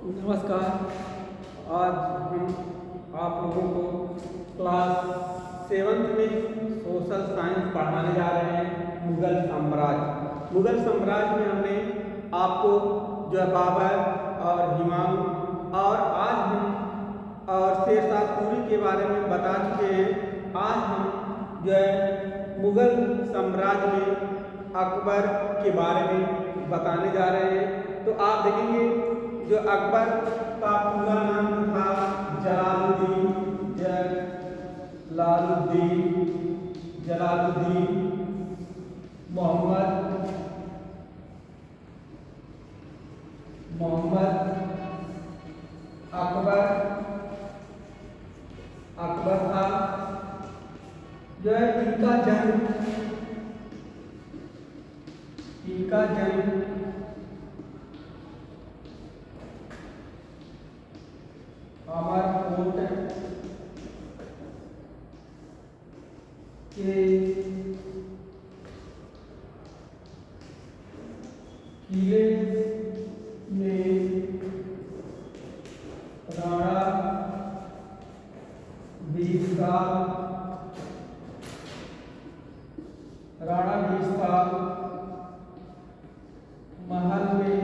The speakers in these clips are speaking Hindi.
नमस्कार। आज हम आप लोगों को क्लास 7th में सोशल साइंस पढ़ाने जा रहे हैं। मुगल साम्राज्य। मुगल साम्राज्य में हमने आपको जो है बाबर और हुमायूं और आज हम और शेरशाह सूरी के बारे में बता चुके हैं। आज हम जो है मुगल साम्राज्य में अकबर के बारे में बताने जा रहे हैं। तो आप देखेंगे जो अकबर का पूरा नाम था जलालुद्दीन मोहम्मद अकबर था। जो है इनका जन्म अमरकोट के किले में राणा बीसकाल महल में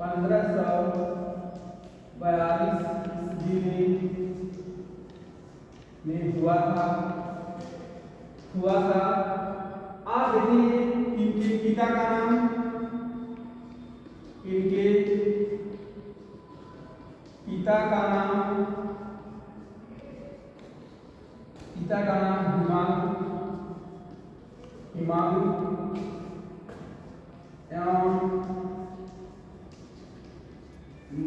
1542 ईस्वी में हुआ था। आप देखिए इनके पिता का नाम हुमायूं एवं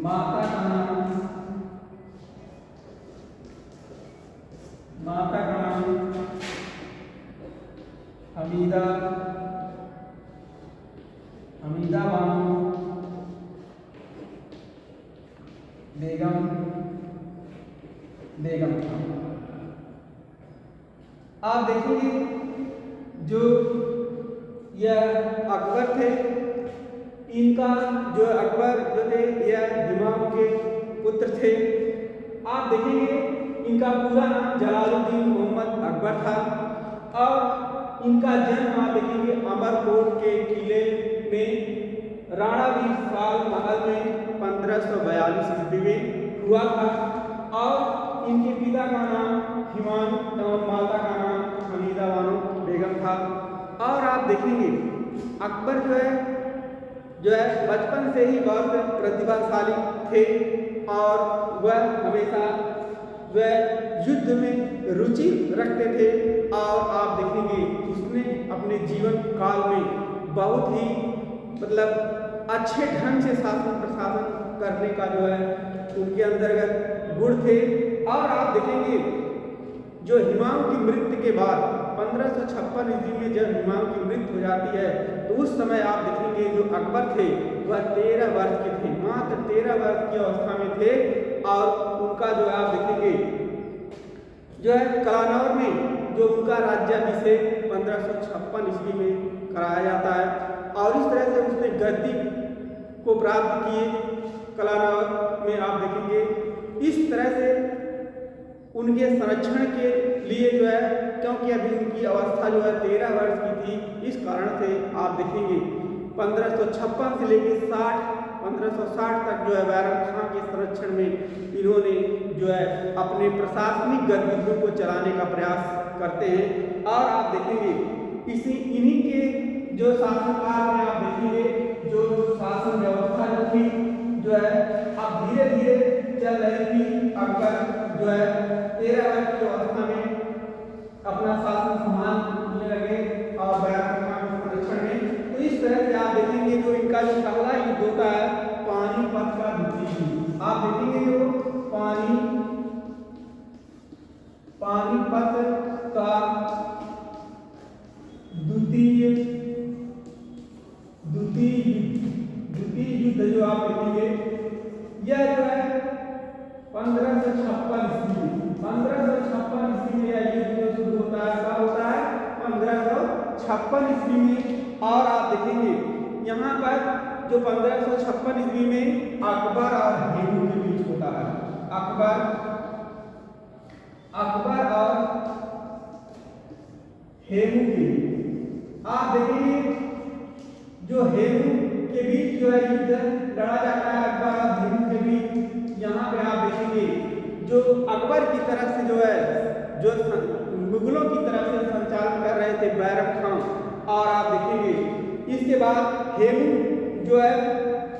माता का नाम हमीदा बानो बेगम था। आप देखेंगे जो यह अकबर थे, इनका जो अकबर जो थे यह हुमायूं के पुत्र थे। आप देखेंगे इनका पूरा नाम जलालुद्दीन मोहम्मद अकबर था और इनका जन्म आप देखेंगे अमरकोट के किले में राणा बीसकाल महल में 1542 ईस्वी में हुआ था और इनके पिता का नाम हुमायूं एवं माता का नाम हमीदा बानो बेगम था। और आप देखेंगे अकबर जो है बचपन से ही बहुत प्रतिभाशाली थे और वह हमेशा युद्ध में रुचि रखते थे। और आप देखेंगे उसने अपने जीवन काल में बहुत ही अच्छे ढंग से शासन प्रशासन करने का जो है उनके अंतर्गत गुण थे। और आप देखेंगे जो हुमायूं की मृत्यु के बाद 1556 ईस्वी में जब हुमायूं की मृत्यु हो जाती है तो उस समय आप देखेंगे जो अकबर थे वह 13 वर्ष के थे, मात्र 13 वर्ष की अवस्था में थे। और उनका जो आप देखेंगे जो है कलानौर में जो उनका राज्याभिषेक 1556 ईस्वी में कराया जाता है और इस तरह से उसने गद्दी को प्राप्त किए कलानौर में। आप देखेंगे इस तरह से उनके संरक्षण के लिए जो है क्योंकि अभी उनकी अवस्था जो है 13 वर्ष की थी, इस कारण से आप देखेंगे 1556 से लेकर 1560 तक जो है बैरम खां के संरक्षण में इन्होंने जो है अपने प्रशासनिक गतिविधियों को चलाने का प्रयास करते हैं। और आप देखेंगे इन्हीं के जो शासनकाल में आप देखेंगे जो शासन व्यवस्था जो थी जो है अब धीरे धीरे चल रही थी। अकबर जो है 13 वर्ष की अवस्था में अपना शासन संभालने लगे और बैरम खां के संरक्षण में। तो इस तरह से आप देखेंगे जो इनका जो पहला युद्ध होता है पानीपत का द्वितीय युद्ध। आप देखेंगे जो पानीपत का द्वितीय युद्ध जो आप देखेंगे यह जो है 1556 ईस्वी में यह युद्ध शुरू होता है। कब होता है? यहाँ पर जो 1556 ईस्वी में अकबर और हेमू के बीच होता है। अकबर और हेमू के बीच आप देखेंगे जो हेमू के बीच जो है युद्ध लड़ा जाता है अकबर और हेमू के बीच। यहाँ पे आप देखेंगे जो अकबर की तरफ से जो है जो मुगलों की तरफ से संचालन कर रहे थे बैरम खान, और आप देखेंगे इसके बाद हेमू जो है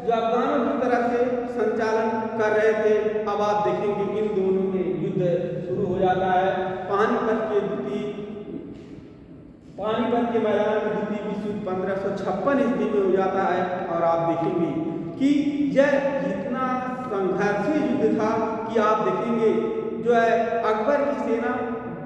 जो अफगानों की तरफ से संचालन कर रहे थे। अब आप देखेंगे इन दोनों में युद्ध शुरू हो जाता है। पानीपत के मैदान में द्वितीय विश्व युद्ध 1556 ईस्वी में हो जाता है। और आप देखेंगे कि यह इतना संघर्षी युद्ध था कि आप देखेंगे जो है अकबर की सेना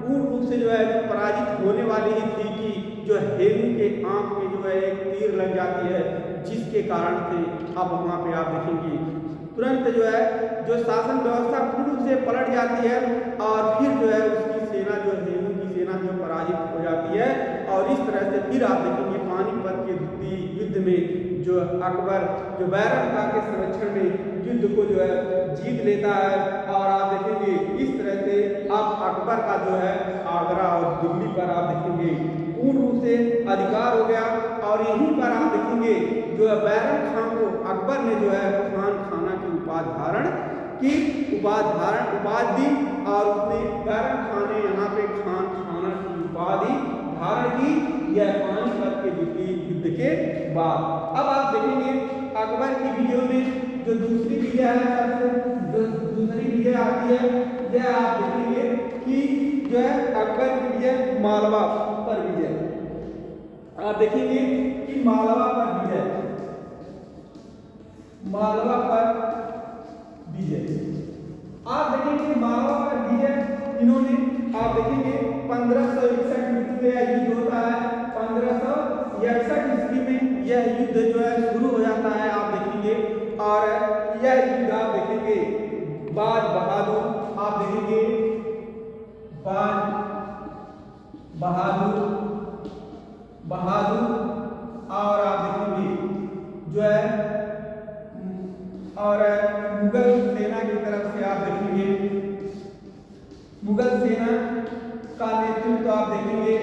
पूर्ण रूप से जो है पराजित होने वाली ही थी कि जो हेमू के आंख में जो है एक तीर लग जाती है, जिसके कारण से अब वहाँ पे आप देखेंगे तुरंत जो है जो शासन व्यवस्था पूर्ण रूप से पलट जाती है, और फिर जो है उसकी सेना जो हेमू की सेना जो पराजित हो जाती है। और इस तरह से फिर आप देखेंगे पानीपत के द्वितीय युद्ध में जो अकबर जो बैरम खां के संरक्षण में युद्ध को जो है जीत लेता है। और आप देखेंगे इस तरह से अब अकबर का जो है आगरा और दिल्ली पर आप देखेंगे पूर्ण रूप से अधिकार हो गया। और यहीं पर आप देखेंगे जो है बैरम खां को अकबर ने जो है खान खाना की उपाधि दी, और उसने बैरम खां ने यहाँ पे खान खाना की उपाधि धारण की, यह पानीपत के द्वितीय युद्ध के बाद। अब आप देखेंगे अकबर की विजयों में जो दूसरी विजय है, जो दूसरी विजय आती है, यह आप देखेंगे कि जो है अकबर की विजय मालवा पर विजय। आप देखेंगे कि मालवा पर विजय आप देखेंगे मालवा पर विजय इन्होंने आप देखेंगे 1561 में यह युद्ध होता है। 1561 ईस्वी में यह युद्ध जो है शुरू हो जाता है आप देखेंगे। और यह युद्ध आप देखेंगे बाज बहादुर, आप देखेंगे बाज बहादुर और आप देखेंगे जो है और मुगल सेना की तरफ से आप देखेंगे मुगल सेना का नेतृत्व आप देखेंगे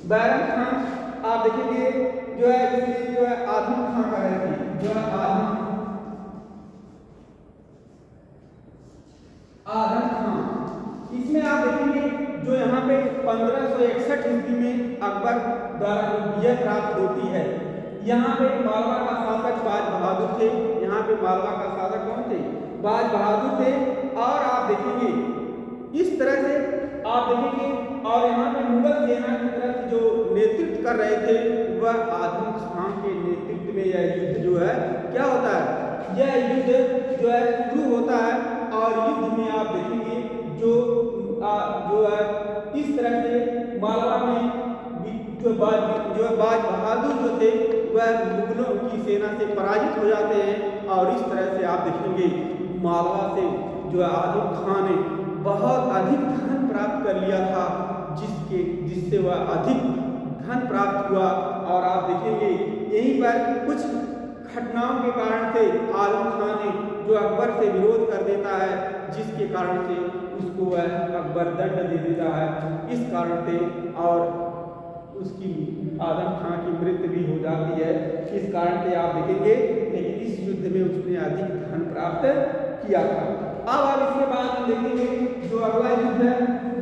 बैरम खान आप देखेंगे जो है इसलिए जो है आजम खां का है जो है आजम खां। इसमें आप देखेंगे जो यहाँ पे 1561 ईस्वी में अकबर द्वारा विजय प्राप्त होती है। यहाँ पे मालवा का शासक बाज बहादुर थे। यहाँ पे मालवा का शासक कौन थे? बाज बहादुर थे। और आप देखेंगे इस तरह से आप देखेंगे और यहाँ पे मुगल सेना की तरफ जो नेतृत्व कर रहे थे वह आजम खां के नेतृत्व में यह युद्ध जो है क्या होता है, यह युद्ध जो है शुरू होता है। और युद्ध में आप देखेंगे जो है इस तरह से मालवा में जो बाज बहादुर जो थे वह मुगलों की सेना से पराजित हो जाते हैं। और इस तरह से आप देखेंगे मालवा से जो आजम खां ने बहुत अधिक धन प्राप्त कर लिया था, जिससे वह अधिक धन प्राप्त हुआ। और आप देखेंगे यहीं पर कुछ घटनाओं के कारण से आजम खां ने जो अकबर से विरोध कर देता है, जिसके कारण से उसको वह अकबर दंड दे देता है। इस कारण से और उसकी आजम खां की मृत्यु भी हो जाती है। इस कारण से आप देखेंगे लेकिन इस युद्ध में उसने अधिक धन प्राप्त किया था। अब इसके बाद हम देखेंगे जो अगला युद्ध है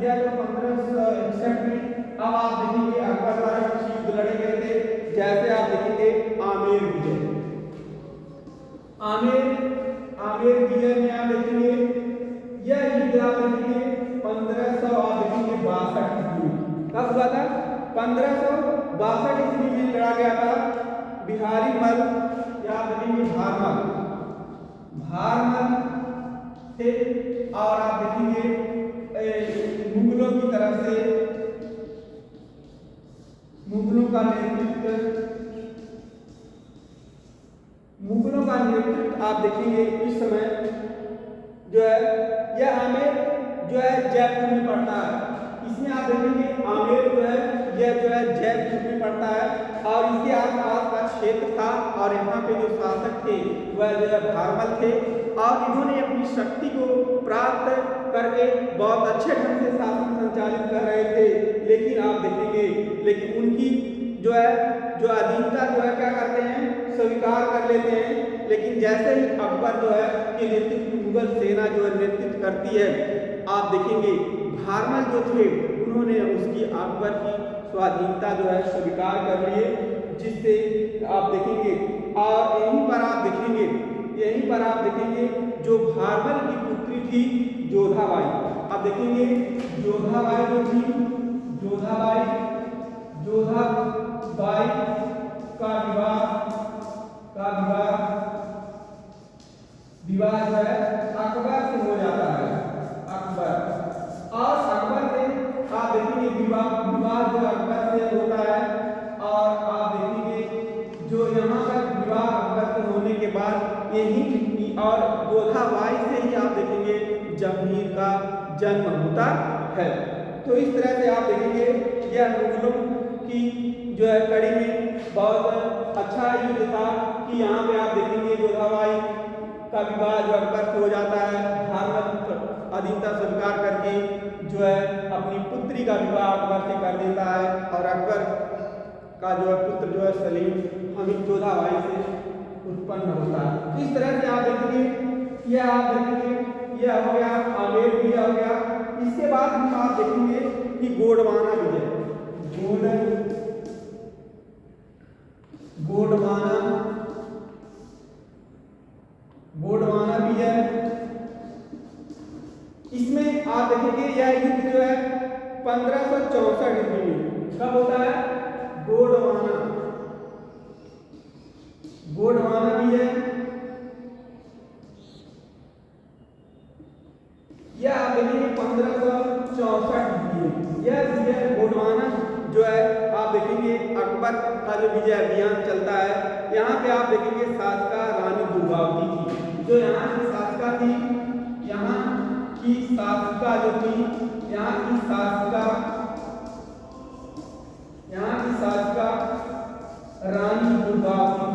यह जो 1561 में अब आप देखेंगे अकबर द्वारा कुछ युद्ध लड़े गए थे, जैसे आप देखेंगे आमेर विजय। आमेर विजय में आप देखेंगे यह युद्ध आप देखेंगे 1562 ईस्वी में कब हुआ था? 1562 ईस्वी में लड़ा गया था। बिहारी मल या देखेंगे भारमल थे। और आप देखेंगे मुगलों की तरफ से मुगलों का नेतृत्व आप देखेंगे इस समय जो है यह आमेर जो है जयपुर में पड़ता है। इसमें आप देखेंगे आमेर जो है यह जो है जयपुर में पड़ता है और इसके आसपास का क्षेत्र था और यहाँ पे जो शासक थे वह जो है भारमल थे और इन्होंने अपनी शक्ति को प्राप्त करके बहुत अच्छे ढंग से शासन संचालित कर रहे थे। लेकिन आप देखेंगे लेकिन उनकी जो है जो अधीनता जो है क्या करते हैं स्वीकार कर लेते हैं। लेकिन जैसे ही अकबर जो है कि नेतृत्व मुगल सेना जो है नेतृत्व करती है, आप देखेंगे भारमल जो थे उन्होंने उसकी अकबर की स्वाधीनता जो है स्वीकार कर लिए, जिससे आप देखेंगे और यहीं पर आप देखेंगे जो भारमल की पुत्री थी जोधाबाई। आप देखेंगे जोधाबाई जो थी जोधाबाई का विवाह जो है अकबर से हो जाता है। अकबर से आप देखेंगे विवाह जो अकबर से होता है और आप देखेंगे जो यहाँ का विवाह अकबर से होने के बाद यही और जोधाबाई से ही आप देखेंगे जहांगीर का जन्म होता है। तो इस तरह से आप देखेंगे यह मुगलों की जो है कड़ी में बहुत अच्छा युद्ध था कि यहाँ पे आप देखेंगे जोधाबाई का विवाह जो अकबर से हो जाता है, भारमल अधीनता स्वीकार करके जो है अपनी पुत्री का विवाह अकबर से कर देता है और अकबर का जो है पुत्र जो है सलीम हमीद जोधाबाई से उत्पन्न होता है। इस तरह से आप देखेंगे यह हो गया आमेर भी हो गया। इसके बाद हम आप देखेंगे कि गोंडवाना विजय गोंडवाना विजय। इसमें आप देखेंगे यह युद्ध जो है 1564 ईस्वी में कब होता है गोंडवाना विजय। यह आप देखेंगे 1564 ईस्वी में यह विजय गोंडवाना जो है आप देखेंगे अकबर का जो विजय अभियान चलता है। यहाँ पे आप देखेंगे शासका रानी दुर्गावती थी जो यहाँ की शासका थी, यहाँ की शासका जो थी यहाँ की शासका रानी दुर्गावती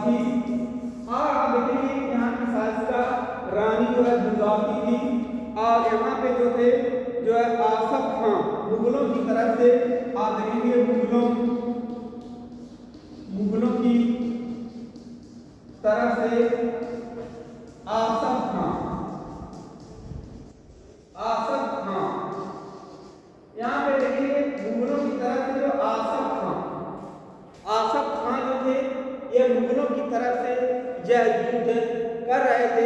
थी और आप देखेंगे यहाँ की शासका रानी जो है दुर्गावती थी और यहाँ पे जो थे जो है आसफ खां मुगलों की तरफ से आप देखेंगे मुगलों की तरफ से आसफ खां यहाँ पे देखेंगे मुगलों की तरफ से जो आसफ खां जो थे ये मुगलों की तरफ से यह युद्ध कर रहे थे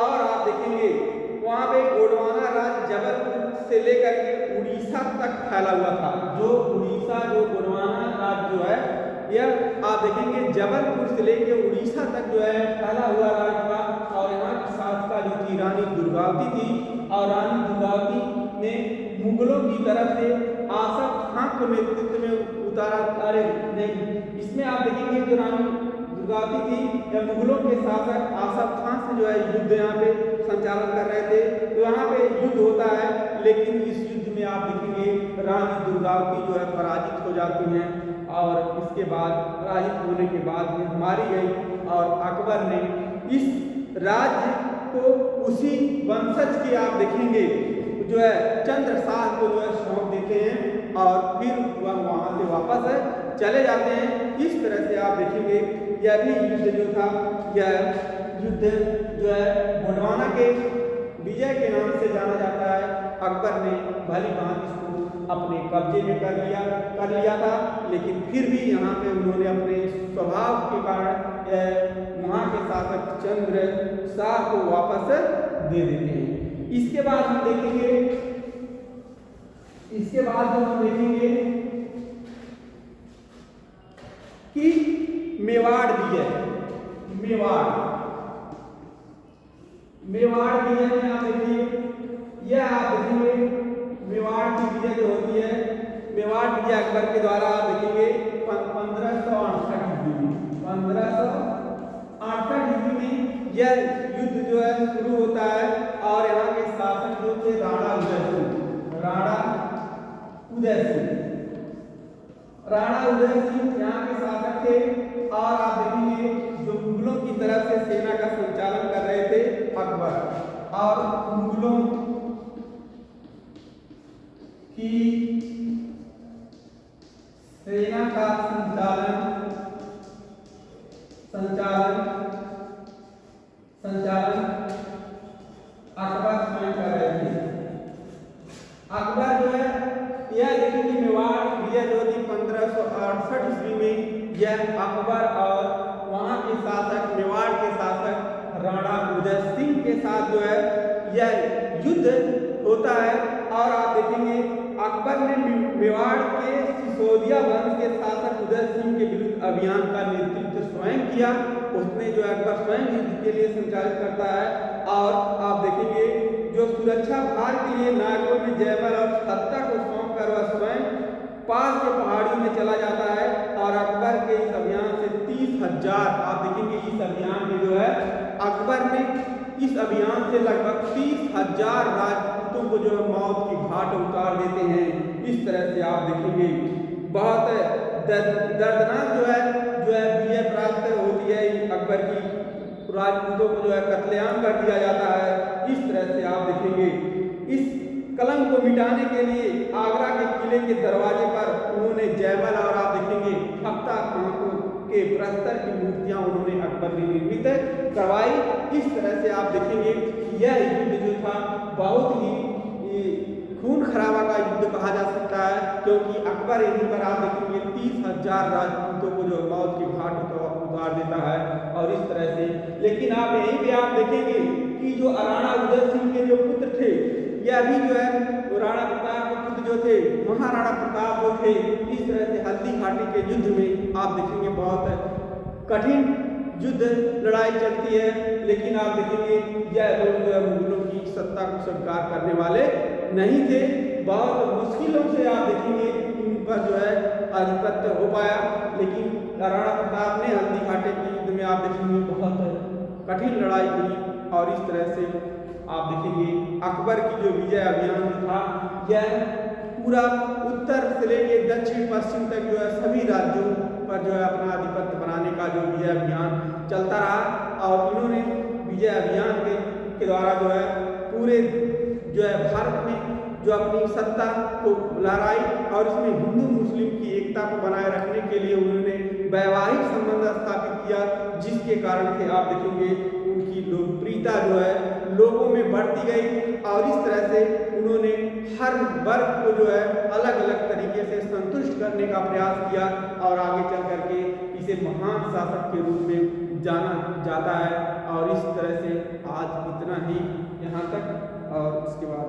और आप देखेंगे वहां पे गोंडवाना राज्य जबलपुर से लेकर के उड़ीसा तक फैला हुआ था। जो गोंडवाना राज्य जो है यह आप देखेंगे जबलपुर से लेकर उड़ीसा तक जो है फैला हुआ राज्य था और यहाँ की शासका जो थी रानी दुर्गावती थी और रानी दुर्गावती ने मुगलों की तरफ से आसफ खां के नेतृत्व में उतारा। अरे नहीं, इसमें आप देखेंगे जो रानी दुर्गावती थी या मुगलों के शासक आसफ खां से जो है युद्ध यहाँ पे संचालन कर रहे थे। तो यहाँ पे युद्ध होता है लेकिन इस युद्ध में आप देखेंगे रानी दुर्गावती जो है पराजित हो जाती हैं और इसके बाद पराजित होने के बाद में मारी गई और अकबर ने इस राज्य को उसी वंशज के आप देखेंगे जो है चंद्रशाह को जो है सौंप देते हैं और फिर वह वहाँ से वापस चले जाते हैं। इस तरह से आप देखेंगे यह भी युद्ध जो था यह युद्ध जो है गोंडवाना के विजय के नाम से जाना जाता है। अकबर ने भली भांति इसको अपने कब्जे में कर लिया था लेकिन फिर भी यहाँ पे उन्होंने अपने स्वभाव के कारण वहाँ के शासक चंद्रशाह को वापस दे देते हैं। इसके बाद हम देखेंगे कि मेवाड़ विजय में आप देखिए यह आप देखेंगे मेवाड़ की विजय जो होती है मेवाड़ विजय अकबर के द्वारा आप देखेंगे 1568 ईस्वी में यह युद्ध जो है शुरू होता है और यहाँ के शासक जो थे राणा उदय सिंह। राणा उदय सिंह यहाँ के शासक थे और आप देखेंगे जो मुगलों की तरफ से सेना का संचालन कर रहे थे अकबर, और मुगलों की सेना का संचालन अकबर स्वयं कर रहे थे। अकबर जो है यह देखेंगे मेवाड़ विजय जो थी 1568 ईस्वी में, यह अकबर और वहाँ के शासक मेवाड़ के शासक राणा उदय सिंह के साथ जो है यह युद्ध होता है। और आप देखेंगे अकबर ने मेवाड़ के सिसोदिया वंश के शासक उदय सिंह के विरुद्ध अभियान का नेतृत्व स्वयं किया। उसने जो अकबर स्वयं युद्ध के लिए संचालित करता है। और आप देखेंगे जो सुरक्षा भार के लिए नागौर में जयमल और सत्ता को सौंप कर वह स्वयं पास के पहाड़ियों में चला जाता है। और अकबर के इस अभियान से 30,000 आप देखेंगे इस अभियान में जो है अकबर ने इस अभियान से लगभग 30,000 राजपूतों को जो है मौत की घाट उतार देते हैं। इस तरह से आप देखेंगे बहुत दर्दनाक जो है विजय प्राप्त होती है अकबर की। राजपूतों को जो है कत्लेआम कर दिया जाता है। इस तरह से आप देखेंगे इस कलंक को मिटाने के लिए आगरा के किले के दरवाजे पर उन्होंने जयमल और आप देखेंगे खफ्ता खां के प्रस्तर की मूर्तियां उन्होंने अकबर ने निर्मित करवाई। इस तरह से आप देखेंगे यह युद्ध जो था बहुत ही खून खराबा का युद्ध कहा जा सकता है, क्योंकि अकबर यहीं पर आप देखेंगे 30,000 राजपूतों को जो मौत की घाट उतार देता है। और इस तरह से लेकिन आप यहीं पे आप देखेंगे कि जो राणा उदय सिंह के जो पुत्र थे, यह भी जो है राणा प्रताप के पुत्र जो थे महाराणा प्रताप जो थे, इस तरह से हल्दी घाटी के युद्ध में आप देखेंगे बहुत कठिन युद्ध लड़ाई चलती है। लेकिन आप देखेंगे यह लोग जो है मुगलों की सत्ता को स्वीकार करने वाले नहीं थे। बहुत मुश्किलों से आप देखेंगे इन पर जो है आधिपत्य हो पाया। लेकिन राणा प्रताप ने हल्दी घाटी के युद्ध में आप देखेंगे बहुत कठिन लड़ाई हुई। और इस तरह से आप देखेंगे अकबर की जो विजय अभियान था यह पूरा उत्तर से लेके दक्षिण पश्चिम तक जो है सभी राज्यों पर जो है अपना आधिपत्य बनाने का जो विजय अभियान चलता रहा। और इन्होंने विजय अभियान के द्वारा जो है पूरे जो है भारत में जो अपनी सत्ता को लहराई। और इसमें हिंदू मुस्लिम की एकता को बनाए रखने के लिए उन्होंने वैवाहिक संबंध स्थापित किया, जिसके कारण से आप देखेंगे उनकी लोकप्रियता जो है लोगों में बढ़ती गई। और इस तरह से उन्होंने हर वर्ग को जो है अलग अलग तरीके से संतुष्ट करने का प्रयास किया। और आगे चल करके इसे महान शासक के रूप में जाना जाता है। और इस तरह से आज इतना ही यहाँ तक, और इसके बाद